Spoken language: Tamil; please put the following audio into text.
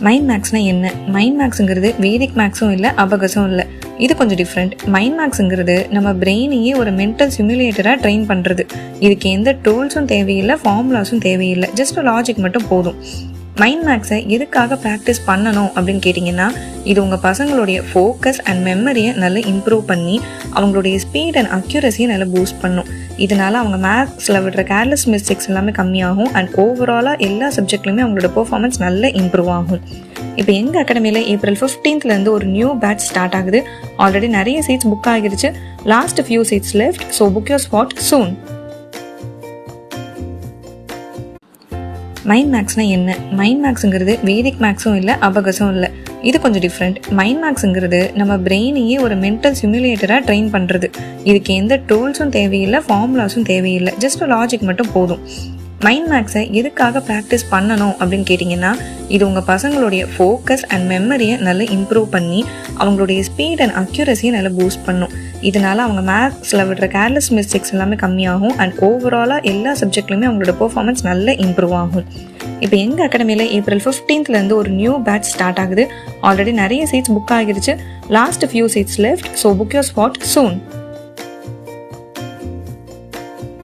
மைண்ட் மேக்ஸ்னா என்ன? மைண்ட் மேக்ஸுங்கிறது வேதிக் மேக்ஸும் இல்லை, அபகஸும் இல்லை. இது கொஞ்சம் டிஃப்ரெண்ட். மைண்ட் மேக்ஸுங்கிறது நம்ம பிரெயினையே ஒரு மென்டல் சிமுலேட்டராக ட்ரெயின் பண்ணுறது. இதுக்கு எந்த டூல்ஸும் தேவையில்லை, ஃபார்முலாஸும் தேவையில்லை, ஜஸ்ட் லாஜிக் மட்டும் போதும். மைண்ட் மேக்ஸை எதுக்காக ப்ராக்டிஸ் பண்ணணும் அப்படின்னு கேட்டிங்கன்னா, இது உங்கள் பசங்களுடைய ஃபோக்கஸ் அண்ட் மெமரியை நல்லா இம்ப்ரூவ் பண்ணி அவங்களுடைய ஸ்பீட் அண்ட் அக்யூரஸியை நல்லா பூஸ்ட் பண்ணும். இதனால் அவங்க மேக்ஸில் விடுற கேர்லெஸ் மிஸ்டேக்ஸ் எல்லாமே கம்மியாகும் அண்ட் ஓவராலாக எல்லா சப்ஜெக்ட்லையுமே அவங்களோட பெர்ஃபார்மன்ஸ் நல்லா இம்ப்ரூவ் ஆகும். இப்போ எங்கள் அகாடமியில் April 15th ஒரு நியூ பேட்ச் ஸ்டார்ட் ஆகுது. ஆல்ரெடி நிறைய சீட்ஸ் புக் ஆகிருச்சு. Last few seats left. So book your spot soon. Mind மேக்ஸ்னா என்ன? மைண்ட் மேக்ஸுங்கிறது வேதிக் மேக்ஸும் இல்லை, அபகஸும் இல்லை. இது கொஞ்சம் டிஃப்ரெண்ட். மைண்ட் மேக்ஸுங்கிறது நம்ம பிரெயினையே ஒரு மென்டல் சிமுலேட்டராக ட்ரெயின் பண்ணுறது. இதுக்கு எந்த டூல்ஸும் தேவையில்லை, ஃபார்முலாஸும் தேவையில்லை, ஜஸ்ட் லாஜிக் மட்டும் போதும். மைண்ட் மேக்ஸை எதுக்காக ப்ராக்டிஸ் பண்ணணும் அப்படின்னு கேட்டிங்கன்னா, இது உங்கள் பசங்களுடைய ஃபோக்கஸ் அண்ட் மெமரியை நல்லா இம்ப்ரூவ் பண்ணி அவங்களுடைய ஸ்பீட் அண்ட் அக்யூரஸியை நல்லா பூஸ்ட் பண்ணும். இதனால் அவங்க மேக்ஸில் விடுற கேர்லெஸ் மிஸ்டேக்ஸ் எல்லாமே கம்மியாகும் அண்ட் ஓவராலாக எல்லா சப்ஜெக்ட்லையுமே அவங்களோட பெர்ஃபார்மன்ஸ் நல்லா இம்ப்ரூவ் ஆகும். இப்போ எங்கள் அகாடமியில் April 15th ஒரு நியூ பேட்ச் ஸ்டார்ட் ஆகுது. ஆல்ரெடி நிறைய சீட்ஸ் புக் ஆகிருச்சு. Last few seats left. So book your spot soon.